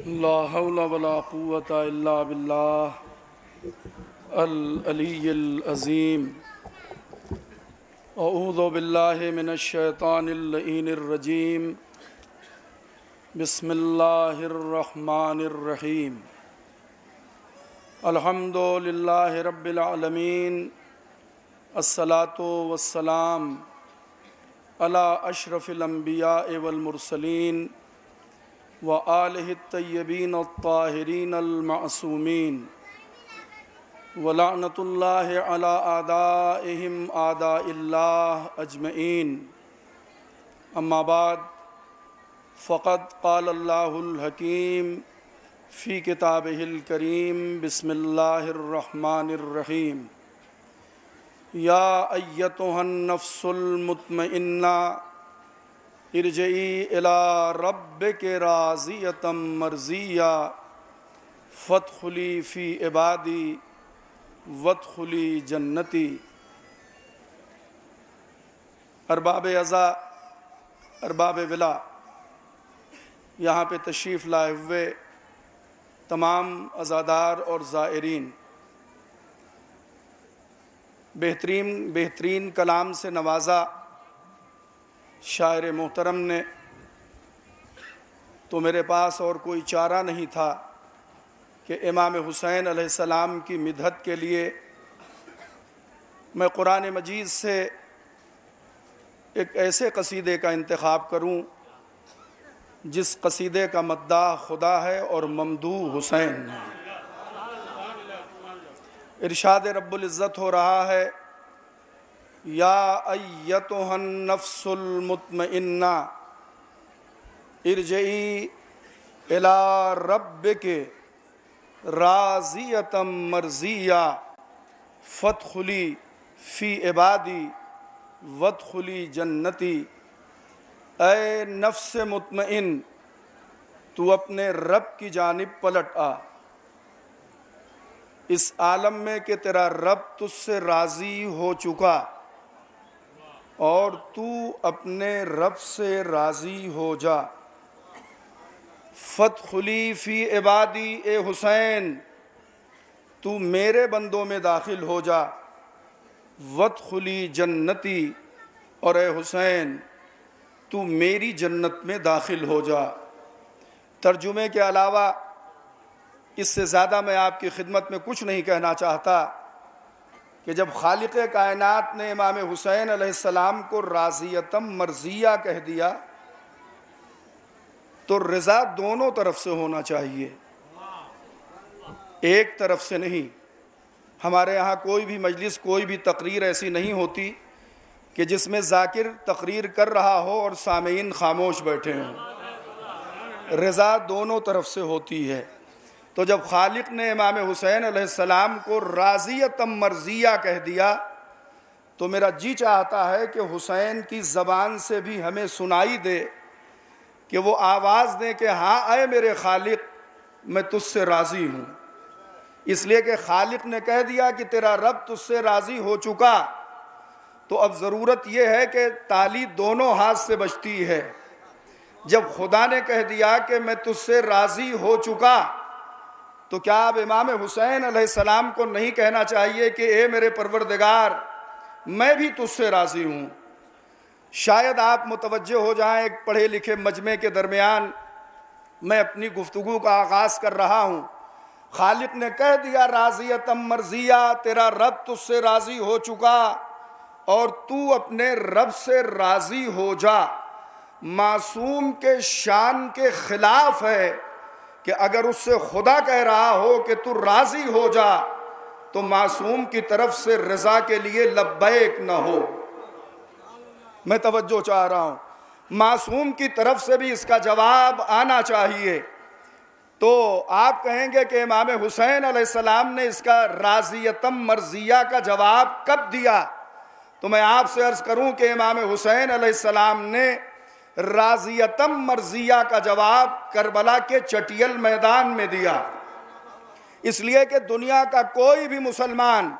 لا حول ولا قوة الا باللہ العلی العظیم۔ اعوذ باللہ من الشیطان اللعین الرجیم۔ بسم اللہ الرحمن الرحیم۔ الحمد للہ رب العالمین، الصلاۃ والسلام علی اشرف الانبیاء والمرسلین وآلہ الطیبین الطاہرین المعصومین، ولعنۃ اللہ علی اعدائہم اعداء اللہ اجمعین۔ اما بعد فقد قال اللہ الحکیم فی کتابہ الکریم۔ بسم اللہ الرحمن الرحیم۔ یا ایتھا النفس المطمئنہ ارجعی الی ربک راضیۃ مرضیہ فادخلی فی عبادی وادخلی جنتی۔ ارباب عزا، ارباب ولا، یہاں پہ تشریف لائے ہوئے تمام عزادار اور زائرین، بہترین کلام سے نوازا شاعر محترم نے، تو میرے پاس اور کوئی چارہ نہیں تھا کہ امام حسین علیہ السلام کی مدحت کے لیے میں قرآن مجید سے ایک ایسے قصیدے کا انتخاب کروں جس قصیدے کا مداح خدا ہے اور ممدوح حسین ہے۔ ارشاد رب العزت ہو رہا ہے، یا ایتھا النفس المطمئنہ ارجعی الی ربک راضیۃ مرضیہ فادخلی فی عبادی وادخلی جنتی۔ اے نفس مطمئن، تو اپنے رب کی جانب پلٹ آ، اس عالم میں کہ تیرا رب تجھ سے راضی ہو چکا اور تو اپنے رب سے راضی ہو جا۔ فادخلی فی عبادی، اے حسین تو میرے بندوں میں داخل ہو جا۔ وادخلی جنتی، اور اے حسین تو میری جنت میں داخل ہو جا۔ ترجمے کے علاوہ اس سے زیادہ میں آپ کی خدمت میں کچھ نہیں کہنا چاہتا کہ جب خالق کائنات نے امام حسین علیہ السلام کو راضیۃ مرضیہ کہہ دیا تو رضا دونوں طرف سے ہونا چاہیے، ایک طرف سے نہیں۔ ہمارے یہاں کوئی بھی مجلس، کوئی بھی تقریر ایسی نہیں ہوتی کہ جس میں ذاکر تقریر کر رہا ہو اور سامعین خاموش بیٹھے ہوں۔ رضا دونوں طرف سے ہوتی ہے۔ تو جب خالق نے امام حسین علیہ السلام کو راضیۃ مرضیہ کہہ دیا تو میرا جی چاہتا ہے کہ حسین کی زبان سے بھی ہمیں سنائی دے، کہ وہ آواز دیں کہ ہاں اے میرے خالق میں تجھ سے راضی ہوں۔ اس لیے کہ خالق نے کہہ دیا کہ تیرا رب تجھ سے راضی ہو چکا، تو اب ضرورت یہ ہے کہ تالی دونوں ہاتھ سے بجتی ہے۔ جب خدا نے کہہ دیا کہ میں تجھ سے راضی ہو چکا، تو کیا اب امام حسین علیہ السلام کو نہیں کہنا چاہیے کہ اے میرے پروردگار میں بھی تجھ سے راضی ہوں؟ شاید آپ متوجہ ہو جائیں، ایک پڑھے لکھے مجمع کے درمیان میں اپنی گفتگو کا آغاز کر رہا ہوں۔ خالق نے کہہ دیا راضیۃ مرضیہ، تیرا رب تجھ سے راضی ہو چکا اور تو اپنے رب سے راضی ہو جا۔ معصوم کے شان کے خلاف ہے کہ اگر اس سے خدا کہہ رہا ہو کہ تو راضی ہو جا تو معصوم کی طرف سے رضا کے لیے لبیک نہ ہو۔ میں توجہ چاہ رہا ہوں، معصوم کی طرف سے بھی اس کا جواب آنا چاہیے۔ تو آپ کہیں گے کہ امام حسین علیہ السلام نے اس کا راضیۃ مرضیہ کا جواب کب دیا؟ تو میں آپ سے عرض کروں کہ امام حسین علیہ السلام نے راضیۃ مرضیہ کا جواب کربلا کے چٹیل میدان میں دیا۔ اس لیے کہ دنیا کا کوئی بھی مسلمان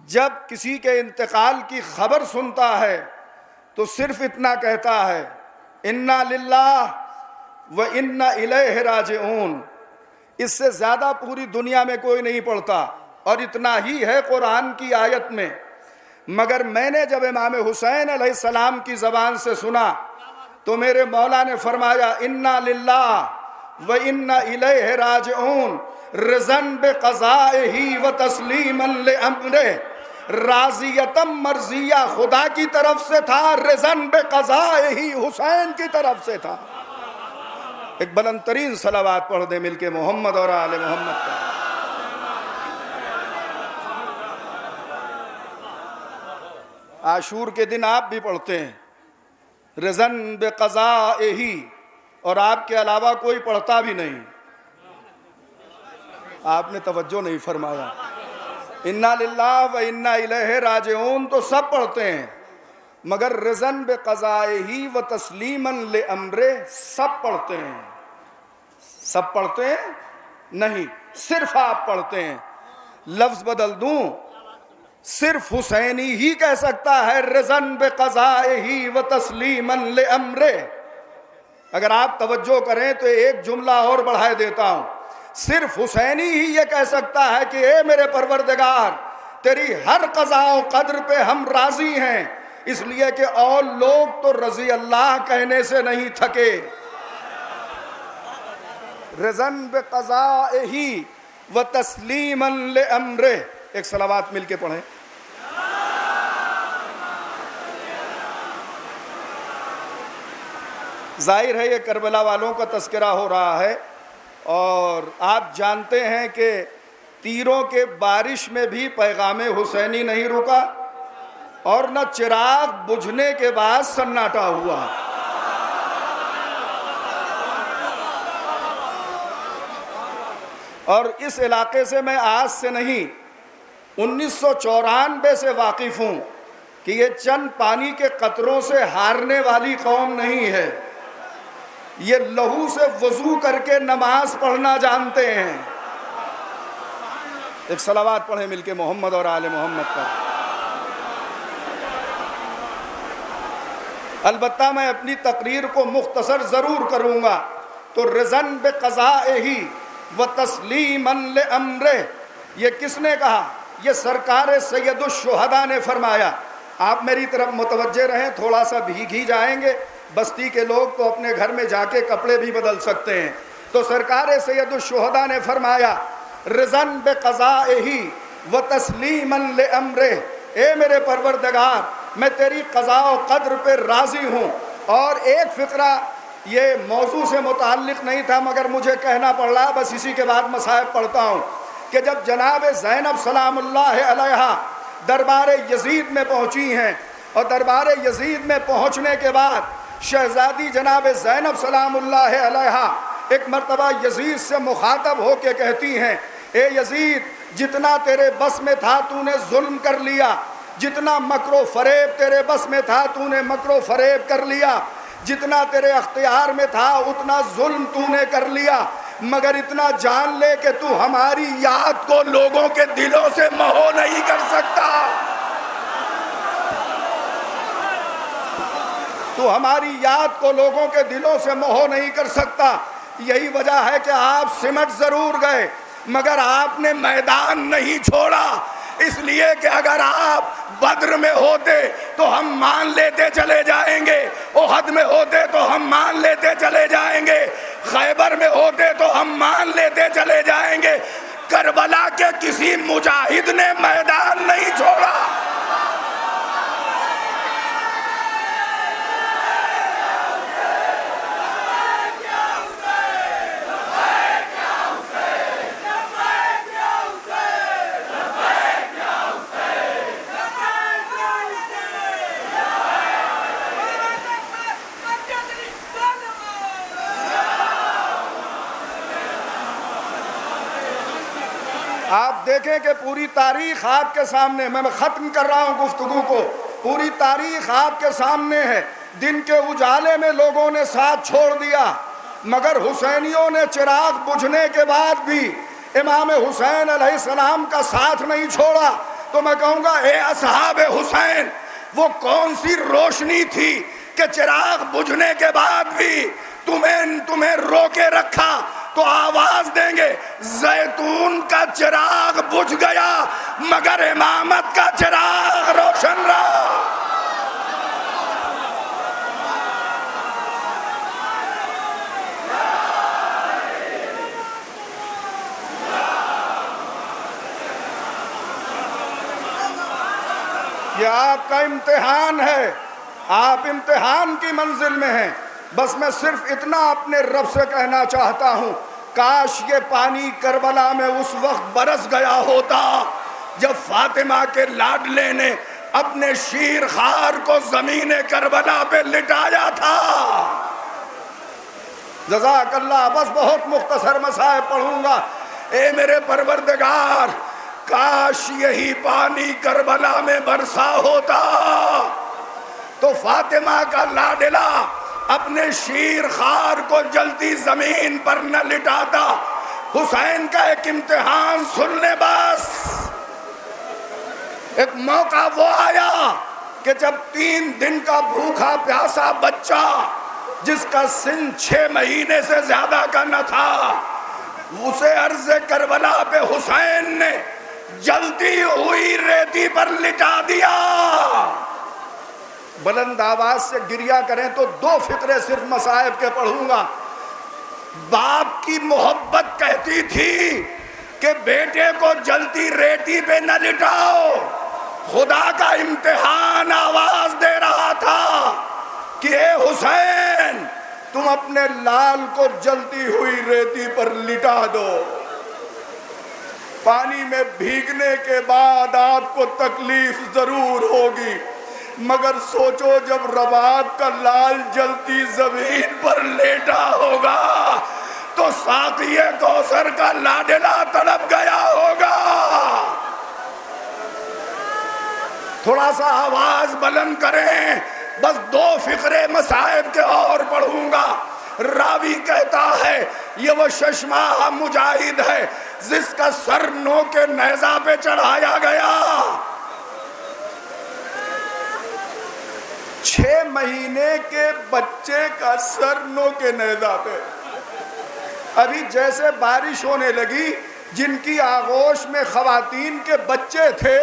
جب کسی کے انتقال کی خبر سنتا ہے تو صرف اتنا کہتا ہے انا للہ وَإِنَّ إِلَيْهِ رَاجِعُونَ، اس سے زیادہ پوری دنیا میں کوئی نہیں پڑھتا، اور اتنا ہی ہے قرآن کی آیت میں۔ مگر میں نے جب امام حسین علیہ السلام کی زبان سے سنا تو میرے مولا نے فرمایا اِنَّا لِلَّهِ وَإِنَّا إِلَيْهِ رَاجِعُونَ رِضًا بِقَضَائِهِ وَتَسْلِيمًا لِأَمْرِهِ، راضیتم مرضیہ خدا کی طرف سے تھا، رضًا بقضائہ حسین کی طرف سے تھا۔ ایک بلند ترین صلوات پڑھ دیں مل کے محمد اور آل محمد کا۔ عاشور کے دن آپ بھی پڑھتے ہیں رضًا بقضائہ، اور آپ کے علاوہ کوئی پڑھتا بھی نہیں۔ آپ نے توجہ نہیں فرمایا۔ اِنَّا لِلَّهِ وَإِنَّا إِلَيْهِ رَاجِعُونَ تو سب پڑھتے ہیں، مگر رضًا بقضائہ وتسلیمًا لِأَمْرِهِ سب پڑھتے ہیں۔ سب پڑھتے ہیں نہیں، صرف آپ پڑھتے ہیں۔ لفظ بدل دوں، صرف حسینی ہی کہہ سکتا ہے رضًا بقضائہ وتسلیمًا لِأَمْرِهِ۔ اگر آپ توجہ کریں تو ایک جملہ اور بڑھائے دیتا ہوں، صرف حسینی ہی یہ کہہ سکتا ہے کہ اے میرے پروردگار، تیری ہر قضاء و قدر پہ ہم راضی ہیں، اس لیے کہ اور لوگ تو رضی اللہ کہنے سے نہیں تھکے۔ رضًا بقضائہ وتسلیمًا لِأَمْرِهِ، ایک صلوات مل کے پڑھیں۔ ظاہر ہے یہ کربلا والوں کا تذکرہ ہو رہا ہے، اور آپ جانتے ہیں کہ تیروں کے بارش میں بھی پیغام حسینی نہیں رکا، اور نہ چراغ بجھنے کے بعد سناٹا ہوا۔ اور اس علاقے سے میں آج سے نہیں 1994 سے واقف ہوں کہ یہ چند پانی کے قطروں سے ہارنے والی قوم نہیں ہے، یہ لہو سے وضو کر کے نماز پڑھنا جانتے ہیں۔ ایک صلوات پڑھیں مل کے محمد اور آل محمد پر۔ البتہ میں اپنی تقریر کو مختصر ضرور کروں گا، تو رضًا بقضائہ وتسلیمًا لِأَمْرِهِ یہ کس نے کہا؟ یہ سرکار سید الشہداء نے فرمایا۔ آپ میری طرف متوجہ رہیں، تھوڑا سا بھیگ ہی جائیں گے، بستی کے لوگ تو اپنے گھر میں جا کے کپڑے بھی بدل سکتے ہیں۔ تو سرکار سید الشہداء نے فرمایا رضًا بقضائہ وتسلیمًا لِأَمْرِهِ، اے میرے پروردگار، میں تیری قضاء و قدر پہ راضی ہوں۔ اور ایک فقرہ یہ موضوع سے متعلق نہیں تھا مگر مجھے کہنا پڑ رہا، بس اسی کے بعد مصائب پڑھتا ہوں، کہ جب جناب زینب سلام اللہ علیہا دربار یزید میں پہنچی ہیں، اور دربار یزید میں پہنچنے کے بعد شہزادی جناب زینب سلام اللہ علیہا ایک مرتبہ یزید سے مخاطب ہو کے کہتی ہیں، اے یزید، جتنا تیرے بس میں تھا تو نے ظلم کر لیا، جتنا مکر و فریب تیرے بس میں تھا تو نے مکر و فریب کر لیا، جتنا تیرے اختیار میں تھا اتنا ظلم تو نے کر لیا، مگر اتنا جان لے کہ تو ہماری یاد کو لوگوں کے دلوں سے محو نہیں کر سکتا۔ تو ہماری یاد کو لوگوں کے دلوں سے محو نہیں کر سکتا۔ یہی وجہ ہے کہ آپ سمٹ ضرور گئے مگر آپ نے میدان نہیں چھوڑا، اس لیے کہ اگر آپ بدر میں ہوتے تو ہم مان لیتے چلے جائیں گے، احد میں ہوتے تو ہم مان لیتے چلے جائیں گے، خیبر میں ہوتے تو ہم مان لیتے چلے جائیں گے، کربلا کے کسی مجاہد نے میدان نہیں چھوڑا۔ آپ دیکھیں کہ پوری تاریخ آپ کے سامنے، میں ختم کر رہا ہوں گفتگو کو، پوری تاریخ آپ کے سامنے ہے۔ دن کے اجالے میں لوگوں نے ساتھ چھوڑ دیا مگر حسینیوں نے چراغ بجھنے کے بعد بھی امام حسین علیہ السلام کا ساتھ نہیں چھوڑا۔ تو میں کہوں گا اے اصحاب حسین، وہ کون سی روشنی تھی کہ چراغ بجھنے کے بعد بھی تمہیں روکے رکھا تو آواز دیں گے زیتون کا چراغ بجھ گیا مگر امامت کا چراغ روشن رہا۔ یہ آپ کا امتحان ہے، آپ امتحان کی منزل میں ہیں۔ بس میں صرف اتنا اپنے رب سے کہنا چاہتا ہوں، کاش یہ پانی کربلا میں اس وقت برس گیا ہوتا جب فاطمہ کے لاڈلے نے اپنے شیر خوار کو زمین کربلا پہ لٹایا تھا۔ جزاک اللہ۔ بس بہت مختصر مصائب پڑھوں گا۔ اے میرے پروردگار، کاش یہی پانی کربلا میں برسا ہوتا تو فاطمہ کا لاڈلا اپنے شیر خوار کو جلتی زمین پر نہ لٹاتا۔ حسین کا ایک امتحان سن لے بس۔ ایک موقع وہ آیا کہ جب 3 دن کا بھوکا پیاسا بچہ جس کا سن 6 مہینے سے زیادہ کا نہ تھا، اسے عرض کربلا پہ حسین نے جلتی ہوئی ریتی پر لٹا دیا۔ بلند آواز سے گریا کریں تو 2 فقرے صرف مصائب کے پڑھوں گا۔ باپ کی محبت کہتی تھی کہ بیٹے کو جلتی ریتی پہ نہ لٹاؤ۔ خدا کا امتحان آواز دے رہا تھا کہ اے حسین، تم اپنے لال کو جلتی ہوئی ریتی پر لٹا دو۔ پانی میں بھیگنے کے بعد آپ کو تکلیف ضرور ہوگی، مگر سوچو جب رباب کا لال جلتی زمین پر لیٹا ہوگا تو ساقی کوثر کا لاڈلا تڑپ گیا ہوگا۔ تھوڑا سا آواز بلند کریں، بس 2 فقرے مصائب کے اور پڑھوں گا۔ راوی کہتا ہے یہ وہ ششماہ مجاہد ہے جس کا سر نو کے نیزہ پہ چڑھایا گیا۔ 6 مہینے کے بچے کا سر نو کے نیزہ پہ۔ ابھی جیسے بارش ہونے لگی، جن کی آغوش میں خواتین کے بچے تھے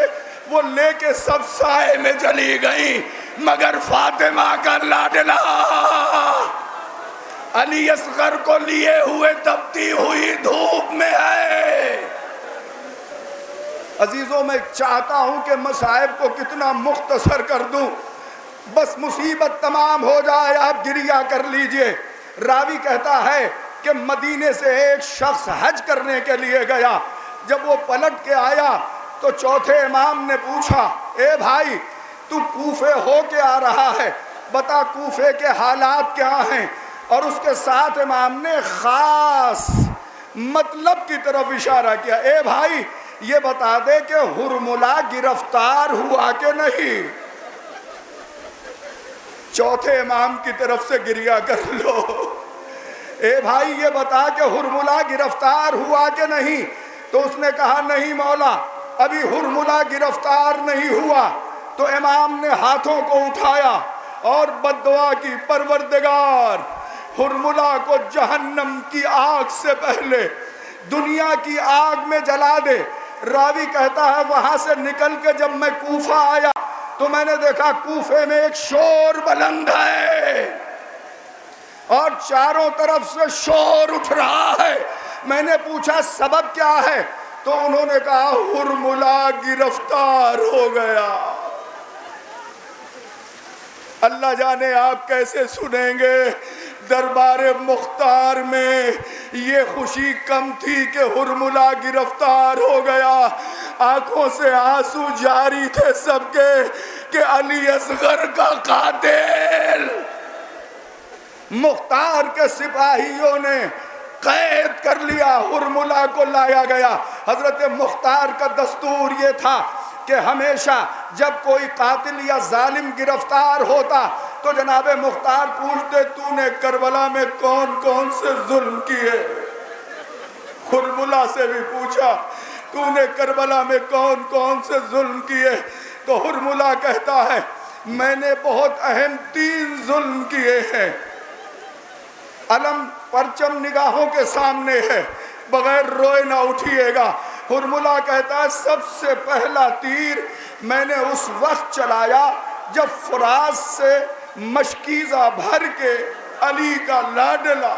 وہ لے کے سب سائے میں چلی گئیں، مگر فاطمہ کا لاڈلا علی اصغر کو لیے ہوئے تپتی ہوئی دھوپ میں ہے۔ عزیزوں، میں چاہتا ہوں کہ مصائب کو کتنا مختصر کر دوں، بس مصیبت تمام ہو جائے آپ گریہ کر لیجئے۔ راوی کہتا ہے کہ مدینے سے ایک شخص حج کرنے کے لیے گیا۔ جب وہ پلٹ کے آیا تو چوتھے امام نے پوچھا، اے بھائی تو کوفے ہو کے آ رہا ہے، بتا کوفے کے حالات کیا ہیں؟ اور اس کے ساتھ امام نے خاص مطلب کی طرف اشارہ کیا، اے بھائی یہ بتا دے کہ ہرملہ گرفتار ہوا کہ نہیں؟ چوتھے امام کی طرف سے گریہ کر لو، اے بھائی یہ بتا کہ ہرملہ گرفتار ہوا کہ نہیں؟ تو اس نے کہا نہیں مولا، ابھی ہرملہ گرفتار نہیں ہوا۔ تو امام نے ہاتھوں کو اٹھایا اور بددعا کی، پروردگار ہرملہ کو جہنم کی آگ سے پہلے دنیا کی آگ میں جلا دے۔ راوی کہتا ہے وہاں سے نکل کے جب میں کوفہ آیا تو میں نے دیکھا کوفے میں ایک شور بلند ہے اور چاروں طرف سے شور اٹھ رہا ہے۔ میں نے پوچھا سبب کیا ہے؟ تو انہوں نے کہا ہرملہ گرفتار ہو گیا۔ اللہ جانے آپ کیسے سنیں گے، دربار مختار میں یہ خوشی کم تھی کہ ہرملہ گرفتار ہو گیا۔ آنکھوں سے آنسو جاری تھے سب کے کہ علی اصغر کا قاتل۔ مختار کے سپاہیوں نے قید کر لیا، ہرملہ کو لایا گیا۔ حضرت مختار کا دستور یہ تھا کہ ہمیشہ جب کوئی قاتل یا ظالم گرفتار ہوتا تو جناب مختار پوچھتے تو نے کربلا میں کون کون سے ظلم کیے؟ ہرملہ سے بھی پوچھا تو نے کربلا میں کون کون سے ظلم کیے؟ تو ہرملہ کہتا ہے میں نے بہت اہم 3 ظلم کیے ہیں۔ علم پرچم نگاہوں کے سامنے ہے، بغیر روئے نہ اٹھیے گا۔ ہرملہ کہتا ہے سب سے پہلا تیر میں نے اس وقت چلایا جب فراز سے مشکیزہ بھر کے علی کا لاڈلا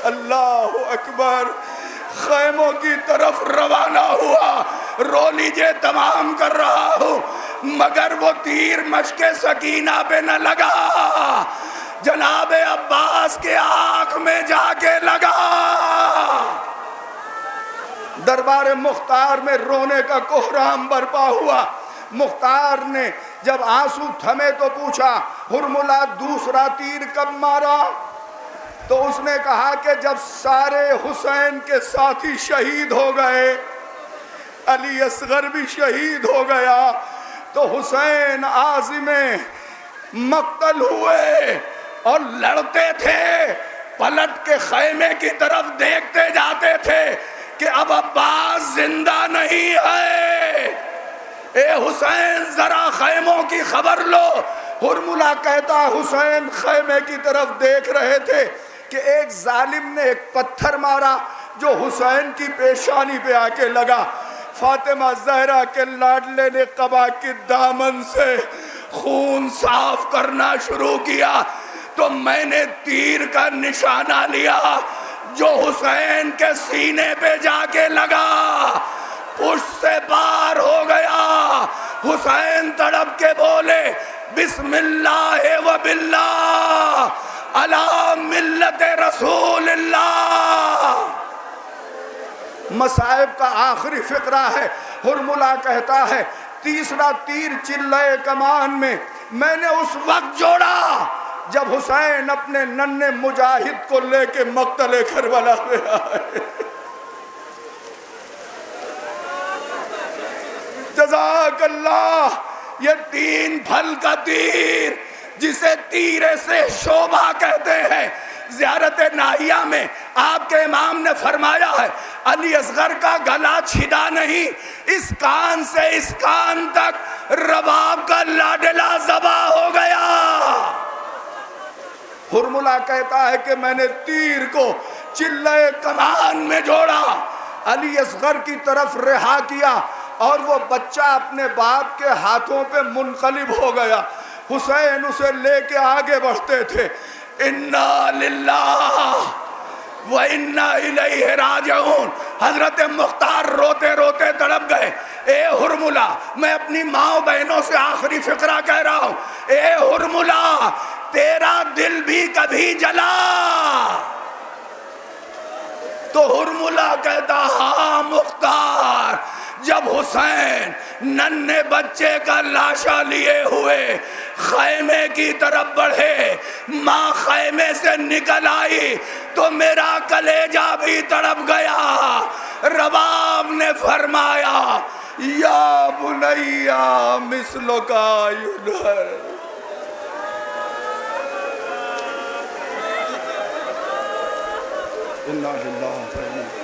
اللہ اکبر خیموں کی طرف روانہ ہوا۔ رو لیجئے، تمام کر رہا ہوں، مگر وہ تیر مشک سکینہ پہ نہ لگا، جناب عباس کے آنکھ میں جا کے لگا۔ دربار مختار میں رونے کا کوہرام برپا ہوا۔ مختار نے جب آنسو تھمے تو پوچھا ہرملہ دوسرا تیر کب مارا؟ تو اس نے کہا کہ جب سارے حسین کے ساتھی شہید ہو گئے، علی اصغر بھی شہید ہو گیا، تو حسین عازم مقتل ہوئے اور لڑتے تھے، پلٹ کے خیمے کی طرف دیکھتے جاتے تھے کہ اب عباس زندہ نہیں ہے، اے حسین ذرا خیموں کی خبر لو۔ ہرملہ کہتا حسین خیمے کی طرف دیکھ رہے تھے کہ ایک ظالم نے ایک پتھر مارا جو حسین کی پیشانی پہ آ کے لگا۔ فاطمہ زہرا کے لاڈلے نے قبا کی دامن سے خون صاف کرنا شروع کیا تو میں نے تیر کا نشانہ لیا جو حسین کے سینے پہ جا کے لگا، پشت سے پار ہو گیا۔ حسین تڑپ کے بولے بسم اللہ و باللہ علی ملت رسول اللہ۔ مصائب کا آخری فقرہ ہے۔ ہرملہ کہتا ہے تیسرا تیر چلے کمان میں نے اس وقت جوڑا جب حسین اپنے ننھے مجاہد کو لے کے مقتل کربلا میں آئے۔ جزاک اللہ۔ یہ تین پھل کا تیر جسے تیرے سے شعبہ کہتے ہیں، زیارت ناہیہ میں آپ کے امام نے فرمایا ہے علی اصغر کا گلا چھدا نہیں، اس کان سے اس کان تک رباب کا لاڈلا ذبح ہو گیا۔ ہرملہ کہتا ہے کہ میں نے تیر کو چلے کمان میں جوڑا، علی اصغر کی طرف رہا کیا اور وہ بچہ اپنے باپ کے ہاتھوں پہ منقلب ہو گیا۔ حسین اسے لے کے آگے بڑھتے تھے۔ انا للہ و انا الیہ راجعون۔ حضرت مختار روتے روتے تڑپ گئے۔ اے ہرملہ، میں اپنی ماں بہنوں سے آخری فقرہ کہہ رہا ہوں، اے ہرملہ تیرا دل بھی کبھی جلا؟ تو ہرملہ کہتا ہاں مختار، جب حسین ننھے بچے کا لاشا لیے ہوئے خیمے کی طرف بڑھے، ماں خیمے سے نکل آئی تو میرا کلیجہ بھی تڑپ گیا۔ رباب نے فرمایا یا بنیا مثلک یدھر۔ انا للہ و انا الیہ راجعون۔